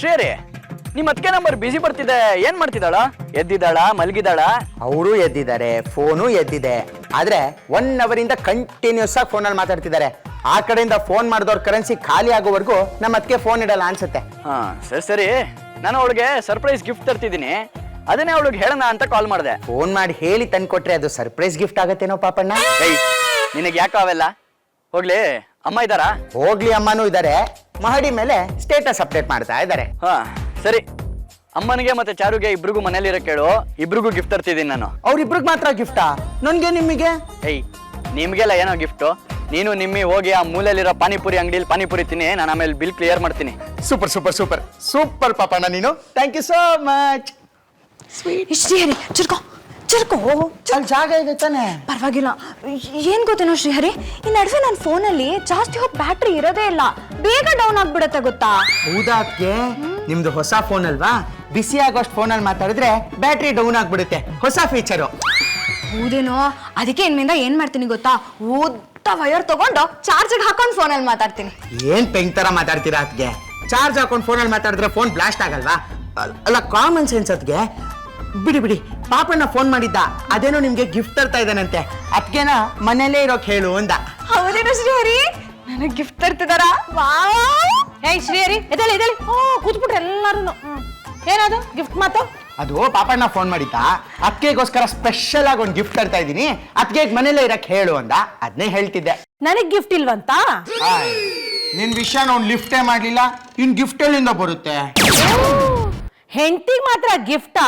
ಶ್ರೇಯರಿ ನಿಮ್ಮ ಅದಕ್ಕೆ ನಂಬರ್ ಬಿಸಿ ಬರ್ತಿದೆ, ಏನ್ ಮಾಡ್ತಿದ್ದಾಳ? ಎದ್ದಿದ್ದಾಳ, ಮಲಗಿದಾಳ? ಅವರು ಎದ್ದಿದ್ದಾರೆ, ಫೋನು ಎದ್ದಿದೆ. ಆದ್ರೆ 1 ಅವರಿಂದ ಕಂಟಿನ್ಯೂಸ್ ಆಗಿ ಫೋನಲ್ಲಿ ಮಾತಾಡ್ತಿದ್ದಾರೆ. ಆ ಕಡೆಯಿಂದ ಫೋನ್ ಮಾಡಿದವ್ರ ಕರೆನ್ಸಿ ಖಾಲಿ ಆಗೋವರೆಗೂ ನಮ್ಮ ಅದಕ್ಕೆ ಫೋನ್ ಇಡಲ್ಲ ಅನ್ಸುತ್ತೆ. ಹಾ ಸರಿ, ನಾನು ಅವಳಿಗೆ ಸರ್ಪ್ರೈಸ್ ಗಿಫ್ಟ್ ತರ್ತಿದ್ದೀನಿ, ಅದನ್ನೇ ಅವಳಿಗೆ ಹೇಳೋಣ ಅಂತ ಕಾಲ್ ಮಾಡಿದೆ. ಫೋನ್ ಮಾಡಿ ಹೇಳಿ ತಂದ್ಕೊಟ್ರೆ ಅದು ಸರ್ಪ್ರೈಸ್ ಗಿಫ್ಟ್ ಆಗತ್ತೇನೋ ಪಾಪಣ್ಣ. ನಿನಗೆ ಯಾಕೆ ಅವೆಲ್ಲ? ಹೋಗ್ಲಿ, ಅಮ್ಮ ಇದ್ದಾರಾ? ಹೋಗ್ಲಿ, ಅಮ್ಮನೂ ಇದ್ದಾರೆ. ಮಹಡಿ ಮೇಲೆ ಸ್ಟೇಟಸ್ ಅಪ್ಡೇಟ್ ಮಾಡ್ತಾ ಇದ್ದಾರೆ. ಹಾ ಸರಿ, ಅಮ್ಮನಿಗೆ ಮತ್ತೆ ಚಾರುಗೆ ಇಬ್ರಿಗೂ ಮನೇಲಿರೋ ಕೇಳು, ಇಬ್ರಿಗೂ ಗಿಫ್ಟ್ ತರ್ತಿದ್ದೀನಿ ನಾನು. ಅವ್ರಿಬ್ರಿಗೆ ಮಾತ್ರ ಗಿಫ್ಟಾ? ನನ್ಗೆ ನಿಮಗೆ? ನಿಮ್ಗೆಲ್ಲ ಏನೋ ಗಿಫ್ಟು? ನೀನು ನಿಮ್ಮಿ ಹೋಗಿ ಆ ಮೂಲೆಯಲ್ಲಿರೋ ಪಾನಿಪುರಿ ಅಂಗಡಿಲಿ ಪಾನಿಪುರಿ ತಿನ್ನಿ, ನಾನು ಆಮೇಲೆ ಬಿಲ್ ಕ್ಲಿಯರ್ ಮಾಡ್ತೀನಿ. Super super super super Papanna ನೀನು. Thank you so much. Shrihari ಚುರ್ಕೋ ಚುರ್ಕೋ, ಅಲ್ಲಿ ಜಾಗ ಇದೆ ತಾನೆ? ಪರವಾಗಿಲ್ಲ. ಏನ್ ಗೊತ್ತೇನೋ ಶ್ರೀಹರಿ, ಈ ನಡುವೆ ನನ್ನ ಫೋನಲ್ಲಿ ಜಾಸ್ತಿ ಹೊತ್ತು ಬ್ಯಾಟ್ರಿ ಇರೋದೇ ಇಲ್ಲ, ಬೇಗ ಡೌನ್ ಆಗ್ಬಿಡತ್ತೆ ಗೊತ್ತಾ? ಹೌದಾ ಅದ್ಕೆ? ನಿಮ್ದು ಹೊಸ ಫೋನ್ ಅಲ್ವಾ, ಬಿಸಿ ಆಗೋಷ್ಟು ಫೋನಲ್ಲಿ ಮಾತಾಡಿದ್ರೆ ಬ್ಯಾಟ್ರಿ ಡೌನ್ ಆಗ್ಬಿಡುತ್ತೆ. ಹೊಸ ಫೀಚರು. ಹೌದೇನೋ, ಅದಕ್ಕೆ ಇನ್ಮೇಲೆ ಏನ್ ಮಾಡ್ತೀನಿ ಗೊತ್ತಾ, ಉದ್ದ ವೈರ್ ತಗೊಂಡು ಚಾರ್ಜಿಗೆ ಹಾಕೊಂಡು ಫೋನಲ್ಲಿ ಮಾತಾಡ್ತೀನಿ. ಏನ್ ಪೆಂಗ್ ತರ ಮಾತಾಡ್ತೀರಾ ಅದ್ಗೆ? ಚಾರ್ಜ್ ಹಾಕೊಂಡು ಫೋನಲ್ಲಿ ಮಾತಾಡಿದ್ರೆ ಫೋನ್ ಬ್ಲಾಸ್ಟ್ ಆಗಲ್ವಾ? ಅಲ್ಲ, ಕಾಮನ್ ಸೆನ್ಸ್ ಅದ್ಗೆ. ಬಿಡಿ ಬಿಡಿ, ಪಾಪಣ್ಣ ಫೋನ್ ಮಾಡಿದ್ದ, ಅದೇನೋ ನಿಮ್ಗೆ ಗಿಫ್ಟ್ ತರ್ತಾ ಇದ್ದಾನಂತೆ, ಅದ್ಕೆನ ಮನೇಲೇ ಇರೋಕ್ ಹೇಳು ಅಂದ. ಹೌದೇನೋ ಶ್ರೀಹರಿ, ನನಗೆ ಗಿಫ್ಟ್ ತರ್ತಿದಾರಾ? ವಾವ್! ಹೇ ಶ್ರೀಹರಿ, ಎದ್ದೇಳಿ ಎದ್ದೇಳಿ. ಕೂತ್ಬಿಟ್ರೆ ಎಲ್ಲಾರು. ಏನದು ಗಿಫ್ಟ್ ಮಾತು? ಅದು ಪಾಪಣ್ಣ ಫೋನ್ ಮಾಡಿದ್ದ, ಅದ್ಕೆಗೋಸ್ಕರ ಸ್ಪೆಷಲ್ ಆಗಿ ಒಂದು ಗಿಫ್ಟ್ ತರ್ತಾ ಇದೀನಿ, ಅದ್ಕೆ ಮನೇಲೇ ಇರಕ್ ಹೇಳು ಅಂದ, ಅದನ್ನೇ ಹೇಳ್ತಿದ್ದೆ. ನನಗ್ ಗಿಫ್ಟ್ ಇಲ್ವಂತ? ನಿನ್ ವಿಷಯ ಅವ್ನು ಲಿಫ್ಟೇ ಮಾಡ್ಲಿಲ್ಲ, ಇನ್ ಗಿಫ್ಟ್ ಎಲ್ಲಿಂದ ಬರುತ್ತೆ? ಹೆಂಡತಿಗೆ ಮಾತ್ರ ಗಿಫ್ಟಾ?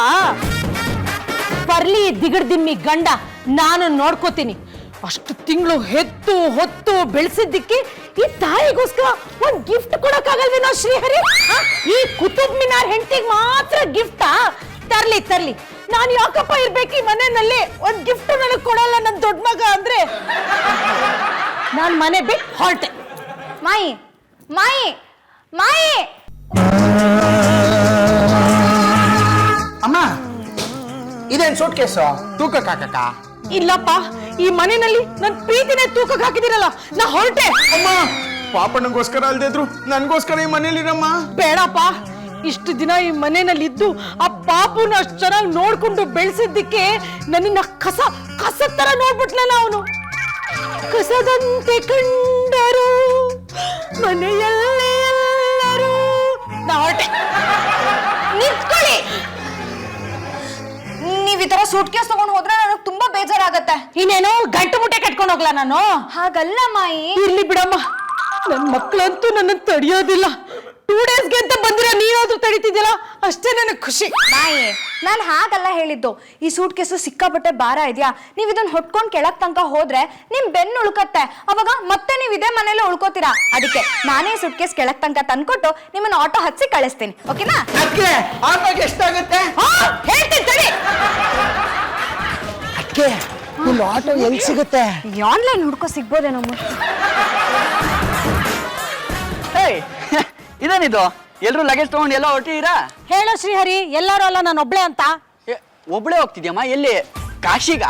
ಬರ್ಲಿ ದಿಗಡ್ದಿಮ್ಮಿ ಗಂಡ, ನಾನು ನೋಡ್ಕೋತೀನಿ. ಅಷ್ಟು ತಿಂಗಳು ಹೆತ್ತು ಹೊತ್ತು ಬೆಳೆಸಿದ್ದಕ್ಕೆ ಈ ತಾಯಿಗೋಸ್ಕರ ಒಂದ್ ಗಿಫ್ಟ್ ಕೊಡಕ್ಕಾಗಲ್ವೇನೋ ಶ್ರೀಹರಿ? ಈ ಕುತುಬ್ ಮಿನಾರ್ ಹೆಂಡತಿಗೆ ಮಾತ್ರ ಗಿಫ್ಟಾ? ತರ್ಲಿ ತರ್ಲಿ, ನಾನು ಯಾಕಪ್ಪ ಇರ್ಬೇಕು ಈ ಮನೆಯಲ್ಲಿ? ಒಂದ್ ಗಿಫ್ಟ್ ನನಗೆ ಕೊಡಲ್ಲ ನನ್ ದೊಡ್ಡ ಮಗ ಅಂದ್ರೆ. ನಾನ್ ಮನೆ ಬಿಟ್ಟು ಹೊರಟೆ. ಮಾಯಿ ಮಾಯಿ ಮಾಯಿ, ಅಮ್ಮ ಇದೇನ್ ಸೂಟ್ ಕೇಸು ತೂಕಕ್ಕೆ ಹಾಕಕ್ಕ? ಇಲ್ಲಪ್ಪ, ಈ ಮನೆಯಲ್ಲಿ ನನ್ ಪ್ರೀತಿನೇ ತೂಕಕ್ಕೆ ಹಾಕಿದಿರಲ್ಲ, ನಾ ಹೊರಟೆ. ಅಮ್ಮ, ಪಾಪಣ್ಣಗೋಸ್ಕರ ಅಲ್ದಿದ್ರು ನನ್ಗೋಸ್ಕರ ಈ ಮನೇಲಿರಮ್ಮ. ಬೇಡಪ್ಪ, ಇಷ್ಟು ದಿನ ಈ ಮನೆಯಲ್ಲಿ ಇದ್ದು ಆ ಪಾಪುನ ಅಷ್ಟು ಚೆನ್ನಾಗಿ ನೋಡ್ಕೊಂಡು ಬೆಳೆಸಿದ್ದಕ್ಕೆ ನನ್ನ ಕಸ ಕಸದ ತರ ನೋಡ್ಬಿಟ್ಲಲ್ಲ ಅವನು. ಕಸದಂತೆ ಕಂಡರು ಮನೆಯಲ್ಲೇ ಎಲ್ಲರೂ. ನಾ ಹೊರಟೆ. ನಿಂತ್ಕೊಳ್ಳಿ. ನೀವ್ ಈ ತರ ಸೂಟ್ ಕೇಸ್ ತಗೊಂಡು ಹೋದ್ರೆ ನನಗೆ ತುಂಬಾ ಬೇಜಾರಾಗತ್ತೆ. ಇನ್ನೇನೋ ಗಂಟು ಮುಟ್ಟೆ ಕಟ್ಕೊಂಡು ಹೋಗ್ಲಾ ನಾನು? ಹಾಗಲ್ಲ ಮಾಯಿ. ಇರ್ಲಿ ಬಿಡಮ್ಮ, ನನ್ ಮಕ್ಕಳಂತೂ ನನ್ನ ತಡಿಯೋದಿಲ್ಲ. 2 ಡೇಸ್ಗೆ ಅಂತ ಬಂದಿರ ನೀನಾದ್ರೂ ತಡಿತಿದ್ಯಲ್ಲ, ಅಷ್ಟೇ ನನಗೆ ಖುಷಿ. ಮಾಯಿ, ನಾನು ಹಾಗಲ್ಲ ಹೇಳಿದ್ದು. ಈ ಸೂಟ್ ಕೇಸು ಸಿಕ್ಕಾಪಟ್ಟೆ ಭಾರ ಇದೆಯಾ, ನೀವ್ ಇದನ್ನ ಹೊಟ್ಕೊಂಡ್ ಕೆಳಕ್ ತನಕ ಹೋದ್ರೆ ನಿಮ್ ಬೆನ್ನು ಉಳ್ಕತ್ತೆ, ಅವಾಗ ಮತ್ತೆ ನೀವ್ ಇದೇ ಮನೇಲಿ ಉಳ್ಕೋತೀರಾ. ಅದಕ್ಕೆ ನಾನೇ ಸೂಟ್ ಕೇಸ್ ಕೆಳಕ್ ತನಕ ತಂದ್ಕೊಟ್ಟು ನಿಮ್ಮನ್ನ ಆಟೋ ಹಚ್ಚಿ ಕಳಿಸ್ತೀನಿ, ಓಕೆನಾ? ಅದ್ಕೆ ಆಟೋಗೆ ಎಷ್ಟಾಗುತ್ತೆ ಹೇಳ್ತೀನಿ ತಡಿ. ಅದ್ಕೆ ಇಲ್ಲಿ ಆಟೋ ಎಲ್ಲಿ ಸಿಗುತ್ತೆ? ಆನ್ಲೈನ್ ಹುಡ್ಕೋ ಸಿಗ್ಬೋದೇನೋ. ಇದೇನಿದು, ಎಲ್ರು ಲಗೇಜ್ ತಗೊಂಡು ಎಲ್ಲ ಹೊರಟಿದ್ದೀರಾ? ಹೇಳೋ ಶ್ರೀಹರಿ, ಎಲ್ಲರೂ ಅಲ್ಲ ನಾನು ಒಬ್ಳೆ ಅಂತ. ಒಬ್ಳೆ ಹೋಗ್ತಿದ್ಯಮ್ಮ? ಎಲ್ಲಿ? ಕಾಶಿಗ?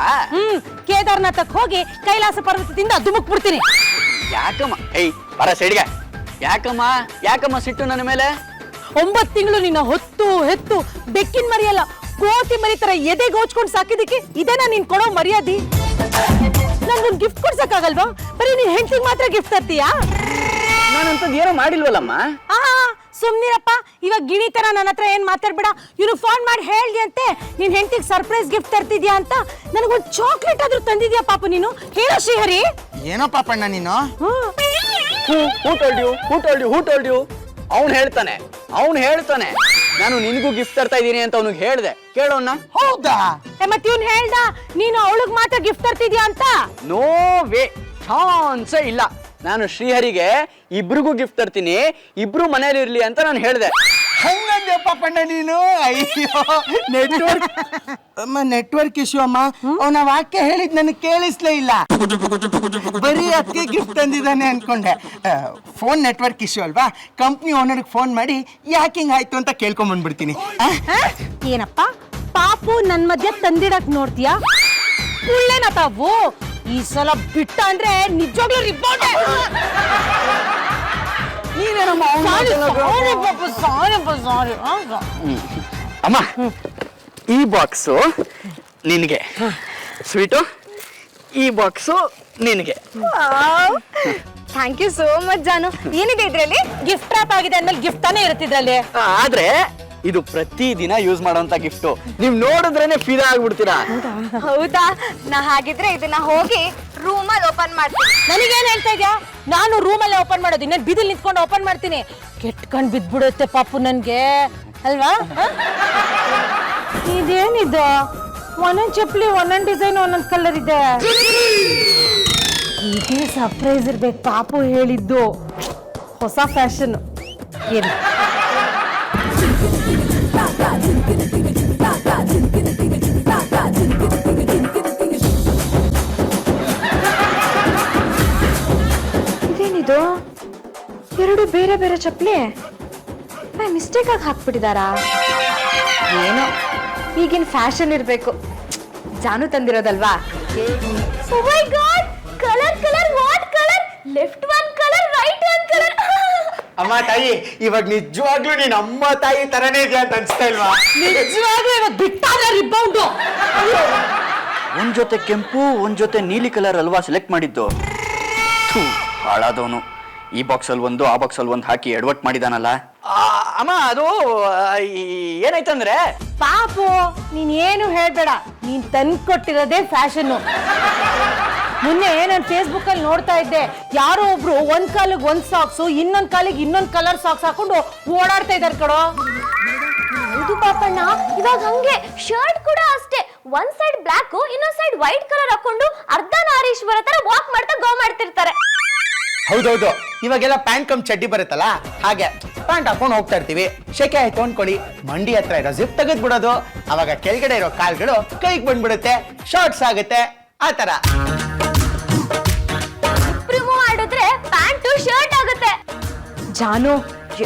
ಕೇದಾರ್ನಾಥಕ್ ಹೋಗಿ ಕೈಲಾಸ ಪರ್ವತದಿಂದ ಧುಮುಕ್ ಬಿಡ್ತೀನಿ. ಯಾಕಮ್ಮ? ಬರ ಸೈಡ್ಗೆ. ಯಾಕಮ್ಮ ಸಿಟ್ಟು ನನ್ನ ಮೇಲೆ? 9 ತಿಂಗಳು ನಿನ್ನ ಹೊತ್ತು ಹೆತ್ತು ಬೆಕ್ಕಿನ ಮರಿಯಲ್ಲ, ಕೋತಿ ಮರಿ ತರ ಎದೆಗೆ ಹೋಚ್ಕೊಂಡು ಸಾಕಿದಕ್ಕೆ ಇದೇನಾ ನೀನ್ ಕೊಡೋ ಮರ್ಯಾದಿ? ನನ್ಗೊಂದು ಗಿಫ್ಟ್ ಕೊಡ್ಸಕ್ಕಾಗಲ್ವಾ? ಬರೀ ನೀನ್ ಹೆಂಡತಿಗೆ ಮಾತ್ರ ಗಿಫ್ಟ್ ತರ್ತೀಯಾ? ನಾನಂತದ್ದು ಏನೋ ಮಾಡಿಲ್ವಲ್ಲಮ್ಮ. ಸುಮ್ನಿರಪ್ಪ, ಇವಾಗ ಗಿಣಿತರ ನನ್ನ ಹತ್ರ ಏನ್ ಮಾತಾಡ್ಬೇಡ. ಇವ್ರು ಫೋನ್ ಮಾಡಿ ಹೇಳ್ದಿ ಅಂತೆ ನಿನ್ ಹೆಂಡತಿಗೆ ಸರ್ಪ್ರೈಸ್ ಗಿಫ್ಟ್ ತರ್ತಿದ್ಯಾ ಅಂತ. ನನಗೊಂದು ಚಾಕ್ಲೇಟ್ ಆದ್ರೂ ತಂದಿದ್ಯಾ ಪಾಪ ನೀನು? ಹೇಳೋ ಶ್ರೀಹರಿ. ಏನೋ ಪಾಪಣ್ಣ ನೀನು? Who told you. ಅವ್ನು ಹೇಳ್ತಾನೆ ನಾನು ನಿನಗೂ ಗಿಫ್ಟ್ ತರ್ತಾ ಇದ್ದೀನಿ ಅಂತ ಅವ್ನಿಗೆ ಹೇಳ್ದೆ. ಕೇಳೋಣ. ಹೌದಾ? ಮತ್ತೆ ಇವ್ನು ಹೇಳ್ದ ನೀನು ಅವಳಿಗೆ ಮಾತ್ರ ಗಿಫ್ಟ್ ತರ್ತಿದ್ಯಾ ಅಂತ? ನೋ ವೇ, ಚಾನ್ಸೇ ಇಲ್ಲ. ನಾನು ಶ್ರೀಹರಿಗೆ ಇಬ್ರಿಗೂ ಗಿಫ್ಟ್ ತರ್ತೀನಿ, ಇಬ್ರು ಮನೇಲಿ ಇರ್ಲಿ ಅಂತ ನಾನು ಹೇಳ್ದೆ. ಹಂಗಂದೆ ಪಾಪಣ್ಣ ನೀನು? ಅಯ್ಯೋ, ನೆಟ್ವರ್ಕ್ ಇಶ್ಯೂ ಅಮ್ಮ. ಅವನ ವಾಕ್ಯ ಹೇಳಿದ್ ನನಗೆ ಕೇಳಿಸ್ಲೇ ಇಲ್ಲ, ಬರೀ ಅದಕ್ಕೆ ಗಿಫ್ಟ್ ತಂದಿದ್ದಾನೆ ಅನ್ಕೊಂಡೆ. ಫೋನ್ ನೆಟ್ವರ್ಕ್ ಇಶ್ಯೂ ಅಲ್ವಾ, ಕಂಪ್ನಿ ಓನರ್ಗೆ ಫೋನ್ ಮಾಡಿ ಯಾಕೆ ಹಿಂಗ್ ಆಯ್ತು ಅಂತ ಕೇಳ್ಕೊಂಡ್ ಬಂದ್ಬಿಡ್ತೀನಿ. ಏನಪ್ಪ ಪಾಪು ನನ್ ಮಧ್ಯ ತಂದಿಡಕ್ ನೋಡ್ತೀಯಾ? ಒಳ್ಳೆನ ತಾವು ಈ ಸಲ ಬಿಟ್ಟ ಅಂದ್ರೆ ನಿಜವಾಗ್ಲೂ ರಿಪೋರ್ಟ್. ನೀನೇನಮ್ಮ ಅವ್ನ್ ಮಾತೆಲ್ಲ ಸಾರಿ ಅಮ್ಮ ಈ ಬಾಕ್ಸು ನಿನಗೆ, ಸ್ವೀಟು ಈ ಬಾಕ್ಸು ನಿನಗೆ. ಥ್ಯಾಂಕ್ ಯು ಸೋ ಮಚ್ ಜಾನು. ಏನಿದೆ ಇದ್ರಲ್ಲಿ? ಗಿಫ್ಟ್ ರ್ಯಾಪ್ ಆಗಿದೆ ಅಂದ್ಮೇಲೆ ಗಿಫ್ಟ್ ತಾನೇ ಇರುತ್ತಿದ್ರಲ್ಲಿ. ಆದ್ರೆ ಇದು ಪ್ರತಿ ದಿನ ಯೂಸ್ ಮಾಡೋಂತ ಗಿಫ್ಟು. ನೀವ್ ನೋಡಿದ್ರೇನೆ ಫಿದಾ ಆಗ್ಬಿಡ್ತೀರಾ. ಹೌದಾ? ನಾ ಹಾಗಿದ್ರೆ ಇದನ್ನ ಹೋಗಿ ರೂಮಲ್ಲಿ ಓಪನ್ ಮಾಡ್ತೀನಿ. ನನಗೇನ್ ಹೇಳ್ತಾ ಇದ್ಯಾ? ನಾನು ರೂಮಲ್ಲೇ ಓಪನ್ ಮಾಡೋದು, ಇನ್ನೇನು ಬಿದಿಲ್ ನಿಂತ್ಕೊಂಡು ಓಪನ್ ಮಾಡ್ತೀನಿ. ಕೆಟ್ಕೊಂಡ್ ಬಿದ್ಬಿಡುತ್ತೆ ಪಾಪು ನನ್ಗೆ, ಅಲ್ವಾ? ಇದೇನಿದು? ಒಂದೊಂದ್ ಚಪ್ಪಲಿ ಒಂದೊಂದ್ ಡಿಸೈನ್ ಒಂದೊಂದ್ ಕಲರ್ ಇದೆ. ಇದೇ ಸರ್ಪ್ರೈಸ್ ಇರ್ಬೇಕು, ಪಾಪು ಹೇಳಿದ್ದು ಹೊಸ ಫ್ಯಾಷನ್. ಏನು ಇದೇನಿದು? ಎರಡು ಬೇರೆ ಬೇರೆ ಚಪ್ಪಲಿ ಮಿಸ್ಟೇಕ್ ಆಗಿ ಹಾಕ್ಬಿಟ್ಟಿದಾರಾ? ಏನೋ ಈಗಿನ ಫ್ಯಾಷನ್ ಇರಬೇಕು. ಜಾನು ತಂದಿರೋದಲ್ವಾ? Oh my god, colour colour, what colour? Left one colour, right one colour. ಅಮ್ಮ ತಾಯಿ, ಇವಾಗ ನಿಜವಾಗ್ಲೂ ನೀನ್ ಅಮ್ಮ ತಾಯಿ ತರನೇ ಇದೆಯಾ ಅಂತ ಅನ್ಸ್ತಾ ಇಲ್ವಾ? ನಿಜವಾಗ್ಲೂ ಇವತ್ತು ಬಿಟ್ಟಾಗ ರಿಬೌಂಡು. ಒಂದ್ ಜೊತೆ ಕೆಂಪು ಒಂದ್ ಜೊತೆ ನೀಲಿ ಕಲರ್ ಅಲ್ವಾ ಸೆಲೆಕ್ಟ್ ಮಾಡಿದ್ದು? ಹಾಳಾದವನು. ಈ ಬಾಕ್ಸಲ್ಲಿ ಒಂದು ಆ ಬಾಕ್ಸಲ್ಲಿ ಒಂದು ಹಾಕಿ ಎಡವಟ್ ಮಾಡಿದಾನಲ್ಲ. ಅಮ್ಮ ಅದು ಏನಾಯ್ತಂದ್ರೆ, ಪಾಪು ನೀನ್ ಏನು ಹೇಳ್ಬೇಡ, ನೀನ್ ತಂದ್ಕೊಟ್ಟಿರೋದೇ ಫ್ಯಾಷನ್ನು. ಮೊನ್ನೆ ನಾನು ಫೇಸ್ಬುಕ್ ಅಲ್ಲಿ ನೋಡ್ತಾ ಇದ್ದೆ, ಯಾರೋ ಒಬ್ರು ಒಂದ್ ಕಾಲಿಗೆ ಒಂದ್ ಸಾಕ್ಸು, ಇನ್ನೊಂದ್ ಕಾಲಿಗೆ ಇನ್ನೊಂದ್ ಕಲರ್ ಸಾಕ್ಸ್ ಹಾಕೊಂಡು ಓಡಾಡ್ತಾ ಇದಾರೆ ಕಡೋ. ಹೌದು ಪಾಪಣ್ಣ, ಇವಾಗ ಹಂಗೆ ಶರ್ಟ್ ಕೂಡ ಅಷ್ಟೇ, ಒಂದ್ ಸೈಡ್ ಬ್ಲಾಕ್ ಇನ್ನೊಂದ್ ಸೈಡ್ ವೈಟ್ ಕಲರ್ ಹಾಕೊಂಡು ಅರ್ಧನಾರೀಶ್ವರ ತರ ವಾಕ್ ಮಾಡ್ತಾ ಗೋ ಮಾಡ್ತಿರ್ತಾರೆ. ಹೌದೌದು, ಇವಾಗೆಲ್ಲ ಪ್ಯಾಂಟ್ ಕಮ್ ಚಡ್ಡಿ ಬರುತ್ತಲ್ಲ, ಹಾಗೆ ಪ್ಯಾಂಟ್ ಹಾಕೊಂಡು ಹೋಗ್ತಾ ಇರ್ತೀವಿ. ಶೆಕೆ ಆಯ್ತು ಅನ್ಕೊಳ್ಳಿ, ಮಂಡಿ ಹತ್ರ ಇರೋ ಜಿಪ್ ತೆಗೆದ್ ಬಿಡೋದು, ಅವಾಗ ಕೆಳಗಡೆ ಇರೋ ಕಾಲ್ಗಳು ಕೈಗೆ ಬಂದ್ಬಿಡುತ್ತೆ, ಶಾರ್ಟ್ಸ್ ಆಗುತ್ತೆ. ಆ ತರ ರಿಮೂವ್ ಮಾಡಿದ್ರೆ ಪ್ಯಾಂಟು ಶರ್ಟ್ ಆಗುತ್ತೆ. ಜಾನು,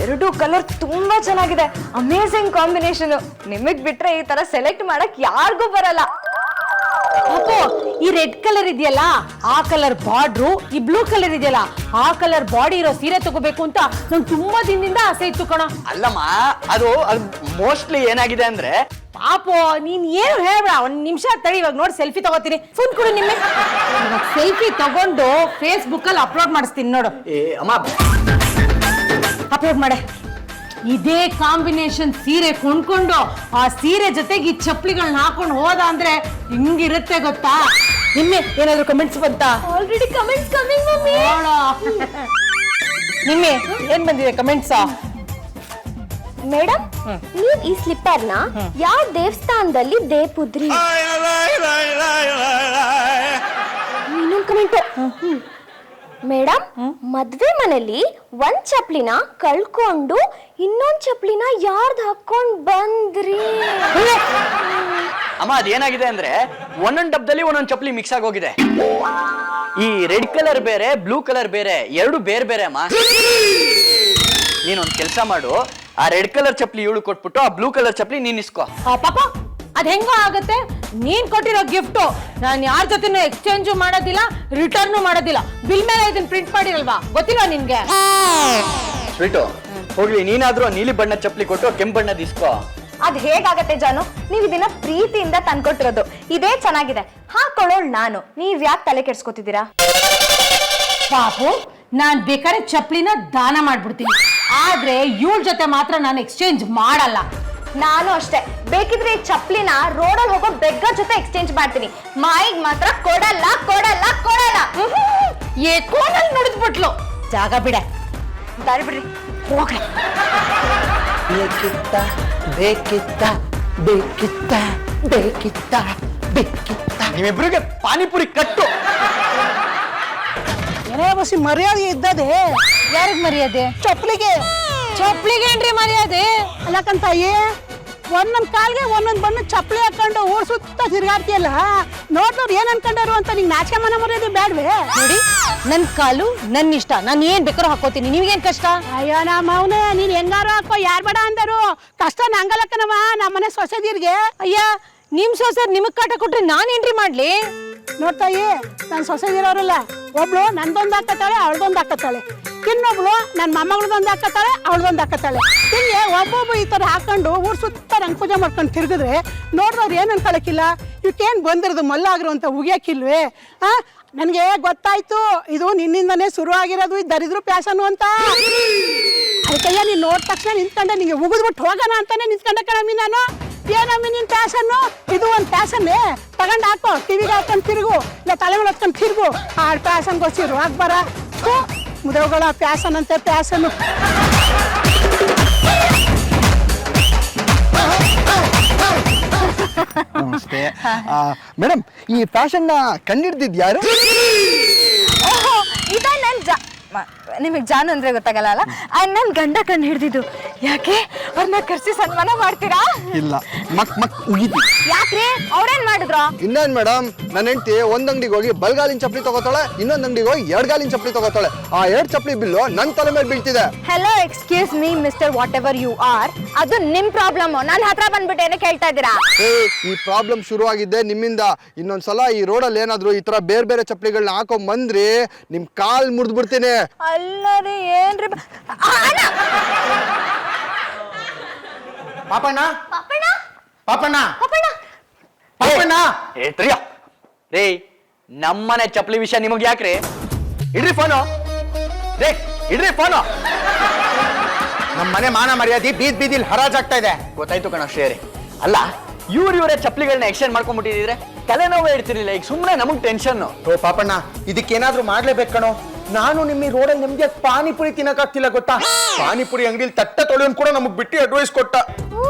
ಎರಡು ಕಲರ್ ತುಂಬಾ ಚೆನ್ನಾಗಿದೆ, ಅಮೇಸಿಂಗ್ ಕಾಂಬಿನೇಷನ್. ನಿಮಗ್ ಬಿಟ್ರೆ ಈ ತರ ಸೆಲೆಕ್ಟ್ ಮಾಡಕ್ ಯಾರಿಗೂ ಬರಲ್ಲ. ಪಾಪು, ಈ ರೆಡ್ ಕಲರ್ ಇದೆಯಲ್ಲ ಆ ಕಲರ್ ಬಾರ್ಡ್ರು, ಈ ಬ್ಲೂ ಕಲರ್ ಇದೆಯಲ್ಲ ಆ ಕಲರ್ ಬಾಡಿ ಇರೋ ಸೀರೆ ತಗೋಬೇಕು ಅಂತ ನಂಗೆ ತುಂಬಾ ದಿನದಿಂದ ಆಸೆ ಇತ್ತು ಕಣ. ಅಲ್ಲಮ್ಮ, ಅದು ಮೋಸ್ಟ್ಲಿ ಏನಾಗಿದೆ ಅಂದ್ರೆ, ಪಾಪು ನೀನ್ ಏನು ಹೇಳ್ಬೇಡ, ಒಂದ್ ನಿಮಿಷ ತಡಿ, ಇವಾಗ ನೋಡಿ ಸೆಲ್ಫಿ ತಗೋತೀನಿ. ಫೋನ್ ಕೊಡು ನಿಮ್ಮೆ. ಇವಾಗ ಸೆಲ್ಫಿ ತಗೊಂಡು ಫೇಸ್ಬುಕ್ ಅಲ್ಲಿ ಅಪ್ಲೋಡ್ ಮಾಡಿಸ್ತೀನಿ ನೋಡು. ಅಮ್ಮ ಅಪ್ಲೋಡ್ ಮಾಡೆ. ಇದೇ ಕಾಂಬಿನೇಷನ್ ಸೀರೆ ಕೊಂಡ್ಕೊಂಡು ಆ ಸೀರೆ ಜೊತೆಗೆ ಈ ಚಪ್ಪಲಿಗಳನ್ನ ಹಾಕೊಂಡು ಹೋದ ಅಂದ್ರೆ ಹಿಂಗಿರುತ್ತೆ ಗೊತ್ತಾ? ನಿನ್ನೆ ಏನಾದ್ರು ಕಮೆಂಟ್ಸ್ ಬಂತಾ? Already comments coming mummy. ನಿನ್ನೆ ಏನ್ ಬಂದಿದೆ ಕಮೆಂಟ್ಸ್? ಮೇಡಮ್, ನೀವ್ ಈ ಸ್ಲಿಪ್ಪರ್ನ ಯಾವ ದೇವಸ್ಥಾನದಲ್ಲಿ ದೇಪುದ್ರಿ? ಇನ್ನೊಂದು ಕಮೆಂಟ್. ಮೇಡಮ್, ಮದ್ವೆ ಮನೆಯಲ್ಲಿ ಒಂದ್ ಚಪ್ಲಿನ ಕಳ್ಕೊಂಡು ಇನ್ನೊಂದ್ ಚಪ್ಲಿನ ಯಾರ್ದು ಹಾಕೊಂಡ್ ಬಂದ್ರಿ? ಅಮ್ಮ ಅದೇನಾಗಿದೆ ಅಂದ್ರೆ, ಒಂದೊಂದು ಡಬ್ಬದಲ್ಲಿ ಒಂದೊಂದು ಚಪ್ಪಲಿ ಮಿಕ್ಸ್ ಆಗೋಗಿದೆ. ಈ ರೆಡ್ ಕಲರ್ ಬೇರೆ ಬ್ಲೂ ಕಲರ್ ಬೇರೆ, ಎರಡು ಬೇರೆ ಬೇರೆ ಅಮ್ಮ. ನೀನೊಂದು ಕೆಲಸ ಮಾಡು, ಆ ರೆಡ್ ಕಲರ್ ಚಪ್ಪಲಿ ಇವಳು ಕೊಟ್ಬಿಟ್ಟು ಆ ಬ್ಲೂ ಕಲರ್ ಚಪ್ಪಲಿ ನೀನ್ ಇಸ್ಕೋ. ಪಾಪ ಅದ್ ಹೆಂಗೋ ಆಗತ್ತೆ? ನೀನ್ ಕೊಟ್ಟಿರೋ ಗಿಫ್ಟ್ ನಾನು ಯಾರ ಜೊತೆನೂ ಎಕ್ಸ್ಚೇಂಜ್ ಮಾಡೋದಿಲ್ಲ, ರಿಟರ್ನ್ ಮಾಡೋದಿಲ್ಲ. ಬಿಲ್ ಮೇಲೆ ಇದನ್ನ ಪ್ರಿಂಟ್ ಮಾಡಿರಲ್ವಾ, ಗೊತ್ತಿಲ್ವಾ ನಿನ್ಗೆ? ಸ್ವೀಟು, ಹೋಗ್ಲಿ, ನೀನಾದ್ರೂ ನೀಲಿ ಬಣ್ಣದ ಚಪ್ಪಲಿ ಕೊಟ್ಟು ಕೆಂಪು ಬಣ್ಣದ ಇಸ್ಕೋ. ಅದ್ ಹೇಗಾಗತ್ತೆ ಜಾನು? ನೀವ್ ಇದನ್ನ ಪ್ರೀತಿಯಿಂದ ತಂದ್ಕೊಟ್ಟಿರೋದು. ಇದೇ ಚೆನ್ನಾಗಿದೆ, ಹಾಕೊಳ್ಳೋಳ್ ನಾನು. ನೀವ್ ಯಾಕೆ ತಲೆ ಕೆಡ್ಸ್ಕೊತಿದ್ದೀರಾ? ಪಾಪು, ನಾನ್ ಬೇಕಾದ್ರೆ ಚಪ್ಲಿನ ದಾನ ಮಾಡ್ಬಿಡ್ತೀನಿ, ಆದ್ರೆ ಇವಳ ಜೊತೆ ಮಾತ್ರ ನಾನು ಎಕ್ಸ್ಚೇಂಜ್ ಮಾಡಲ್ಲ. ನಾನು ಅಷ್ಟೇ, ಬೇಕಿದ್ರೆ ಈ ಚಪ್ಲಿನ ರೋಡಲ್ಲಿ ಹೋಗೋ ಬೆಗ್ಗರ್ ಜೊತೆ ಎಕ್ಸ್ಚೇಂಜ್ ಮಾಡ್ತೀನಿ. ಮಾಯಿಗ್ ಮಾತ್ರ ಕೊಡಲ್ಲ ಕೊಡಲ್ಲ ಕೊಡಲ್ಲ. ಏಕೋನಲ್ಲಿ ನುಡಿದ್ಬಿಟ್ಲು. ಜಾಗ ಬಿಡೆ, ಬರ್ಬಿಡ್ರಿ ಹೋಗ್ರಿ. ಬೇಕಿತ್ತ ಬೇಕಿತ್ತ ಬೇಕಿತ್ತ ಬೇಕಿತ್ತ ಬೇಕಿತ್ತ. ನಿಮ್ಮಿಬ್ರಿಗೆ ಪಾನಿಪುರಿ ಕಟ್ಟು. ಏನೇ ಬಸಿ ಮರ್ಯಾದೆ ಇದ್ದದೆ. ಯಾರಿಗ್ ಮರ್ಯಾದೆ? ಚಪ್ಪಲಿಗೆ. ಚಪ್ಲಿಗೆ ಏನ್ರಿ ಮರ್ಯಾದೆ? ಅಲ್ಲಕ್ಕಂತಾಯಿ, ಒಂದೊಂದ್ ಕಾಲ್ಗೆ ಒಂದೊಂದ್ ಬಣ್ಣ ಚಪ್ಪಲಿ ಹಾಕೊಂಡು ಊರ್ ಸುತ್ತ ತಿರ್ಗಾಡ್ತಿಯಲ್ಲ, ನೋಡ್ದವ್ರು ಏನ್ ಅನ್ಕೊಂಡಾರು ಅಂತ ನಿಂಗೆ ನಾಚಿಕೆ ಮನ ಮರ್ಯಾದೆ ಬೇಡ್ವೆ? ನೋಡಿ, ನನ್ ಕಾಲು ನನ್ ಇಷ್ಟ, ನಾನು ಏನ್ ಬೇಕಾದ್ರೂ ಹಾಕೋತೀನಿ, ನಿಮ್ಗೇನ್ ಕಷ್ಟ? ಅಯ್ಯೋ ನಮ್ಮ ಅವನೇ, ನೀನ್ ಹೆಂಗಾರು ಹಾಕೋ, ಯಾರ್ ಬೇಡ ಅಂದರು. ಕಷ್ಟ ನಂಗಲಕ್ಕನವ, ನಮ್ಮನೆ ಸೊಸೆದಿರ್ಗೆ. ಅಯ್ಯ, ನಿಮ್ ಸೊಸೆರ್ ನಿಮಗ್ ಕಾಟ ಕೊಟ್ರೆ ನಾನೇನ್ರಿ ಮಾಡ್ಲಿ? ನೋಡ್ತಾಯಿ, ನನ್ ಸೊಸೆದಿರೋರಲ್ಲ, ಒಬ್ಳು ನಂದೊಂದು ಹಾಕತ್ತಾಳೆ, ಅವಳದೊಂದು ಹಾಕತ್ತಾಳೆ. ಇನ್ನೊಬ್ಳು ನನ್ನ ಮೊಮ್ಮಗಳದೊಂದು ಹಾಕತ್ತಾಳೆ ಅವಳದೊಂದು ಹಾಕತ್ತಾಳೆ. ಹಿಂಗೆ ಒಬ್ಬೊಬ್ಬ ಈ ಥರ ಹಾಕೊಂಡು ಊರು ಸುತ್ತ ರಂಗ ಪೂಜೆ ಮಾಡ್ಕೊಂಡು ತಿರುಗಿದ್ರೆ ನೋಡಿದವ್ರು ಏನು ಅನ್ಕೊಳಕ್ಕಿಲ್ಲ, ಇವಕ್ಕೇನು ಬಂದಿರೋದು ಮಲ್ಲಾಗ್ರು ಅಂತ ಉಗಿಯಕ್ಕಿಲ್ವೇ? ನನಗೆ ಗೊತ್ತಾಯ್ತು, ಇದು ನಿನ್ನಿಂದನೇ ಶುರು ಆಗಿರೋದು ಈ ದರಿದ್ರು ಪ್ಯಾಸನು ಅಂತ. ಅದಕ್ಕಯ್ಯ ನೀನು ನೋಡಿದ ತಕ್ಷಣ ನಿಂತ್ಕೊಂಡೆ, ನಿಂಗೆ ಉಗಿದ್ಬಿಟ್ಟು ಹೋಗೋಣ ಅಂತಾನೆ ನಿಂತ್ಕೊಂಡೆ ಕಣಮ್ಮಿ ನಾನು. ಏನಮ್ಮಿ ನಿನ್ನ ಪ್ಯಾಸನ್ನು? ಇದು ಒಂದು ಪ್ಯಾಸನ್ನೇ, ತಗೊಂಡು ಹಾಕೋ, ಟಿವಿಗೆ ಹಾಕೊಂಡು ತಿರುಗು, ಇಲ್ಲ ತಲೆ ಮೇಲೆ ಹೊತ್ಕೊಂಡು ತಿರುಗು. ಆ ಪ್ಯಾಸನ್ಗೋಸ್ಕರ ಹಾಕ್ಬಾರ ಮುದವುಗಳ ಪ್ಯಾಸನ್ ಅಂತೆ ಪ್ಯಾಸನ್ನು. ನಮಸ್ತೆ ಮೇಡಮ್, ಈ ಫ್ಯಾಷನ್ ಕಂಡಿಡ್ದಿದ್ ಯಾರು? ಇದ ನಿಮಗೆ ಜಾನು ಅಂದ್ರೆ ಗೊತ್ತಾಗಲ್ಲ ಅಲ್ಲ, ನನ್ ಗಂಡ ಕಂಡು ಹಿಡ್ದಿದ್ದು. ಯಾಕೆ ಅವ್ರನ್ನ ಕರ್ಸಿ ಸನ್ಮಾನ ಮಾಡ್ತೀರಾ? ಇಲ್ಲ, ಮಕ್ ಉಗಿತಿ. ಯಾಕ್ರಿ ಅವ್ರೇನ್ ಮಾಡಿದ್ರು? ಇನ್ನೇನ್ ಮೇಡಮ್, ನನ್ನ ಹೆಂಡತಿ ಒಂದ್ ಅಂಗಡಿಗೆ ಹೋಗಿ ಬಲ್ಗಾಲಿನ ಚಪ್ಪಲಿ ತಗೋತಾಳೆ, ಇನ್ನೊಂದ್ ಅಂಗಡಿಗೆ ಹೋಗಿ ಎರಡ್ಗಾಲಿನ ಚಪ್ಪಲಿ ತಗೋತಾಳೆ. ಆ ಎರಡ್ ಚಪ್ಪಲಿ ಬಿಲ್ಲು ನನ್ ತಲೆ ಮೇಲೆ ಬೀಳ್ತಿದೆ. Hello, excuse me mister whatever you are, ಅದು ನಿಮ್ ಪ್ರಾಬ್ಲಮ್. ನನ್ನ ಹತ್ರ ಬಂದ್ಬಿಟ್ಟು ಏನೋ ಕೇಳ್ತಾ ಇದ್ದೀರಾ? ಈ ಪ್ರಾಬ್ಲಮ್ ಶುರು ಆಗಿದ್ದೆ ನಿಮ್ಮಿಂದ. ಇನ್ನೊಂದ್ಸಲ ಈ ರೋಡಲ್ಲಿ ಏನಾದ್ರು ಈ ತರ ಬೇರೆ ಬೇರೆ ಚಪ್ಪಲಿಗಳನ್ನ ಹಾಕೊಂಡ್ ಬಂದ್ರಿ ನಿಮ್ ಕಾಲ್ ಮುರಿದ್ಬಿಡ್ತೀನಿ. ಅಲ್ಲರಿ ಏನ್ರಿ ಪಾಪಣ್ಣ ಪಾಪಣ್ಣ ಪಾಪಣ್ಣ ಪಾಪಣ್ಣ ಪಾಪಣ್ಣ ರೇ, ನಮ್ಮನೆ ಚಪ್ಪಲಿ ವಿಷಯ ನಿಮಗೆ ಯಾಕ್ರಿ? ಇಡ್ರಿ ಫೋನು, ರೇ ಇಡ್ರಿ ಫೋನು. ನಮ್ಮ ಮನೆ ಮಾನ ಮರ್ಯಾದೆ ಬೀದಿಲಿ ಹರಾಜಾಗ್ತಾ ಇದೆ. ಗೊತ್ತಾಯ್ತು ಕಣ ಶ್ರೇಯರಿ. ಅಲ್ಲ, ಇವರೇ ಚಪ್ಪಲಿಗಳನ್ನ ಎಕ್ಸ್ಚೇಂಜ್ ಮಾಡ್ಕೊಂಡ್ಬಿಟ್ಟಿದ್ರೆ ತಲೆನೋವೇ ಇರ್ತಿರ್ಲಿಲ್ಲ. ಈಗ ಸುಮ್ಮನೆ ನಮಗ್ ಟೆನ್ಷನ್. ಓ ಪಾಪಣ್ಣ, ಇದಕ್ಕೇನಾದ್ರೂ ಮಾಡ್ಲೇಬೇಕು ಕಣೋ. ನಾನು ನಿಮ್ಮ ಈ ರೋಡಲ್ಲಿ ನಿಮ್ಗೆ ಪಾನಿಪುರಿ ತಿನ್ನಕ್ಕಾಗ್ತಿಲ್ಲ ಗೊತ್ತಾ? ಪಾನಿಪುರಿ ಅಂಗಡಿಲಿ ತಟ್ಟೆ ತೊಳೆಯೋನ್ ಕೂಡ ನಮಗ್ ಬಿಟ್ಟು ಅಡ್ವೈಸ್ ಕೊಟ್ಟ.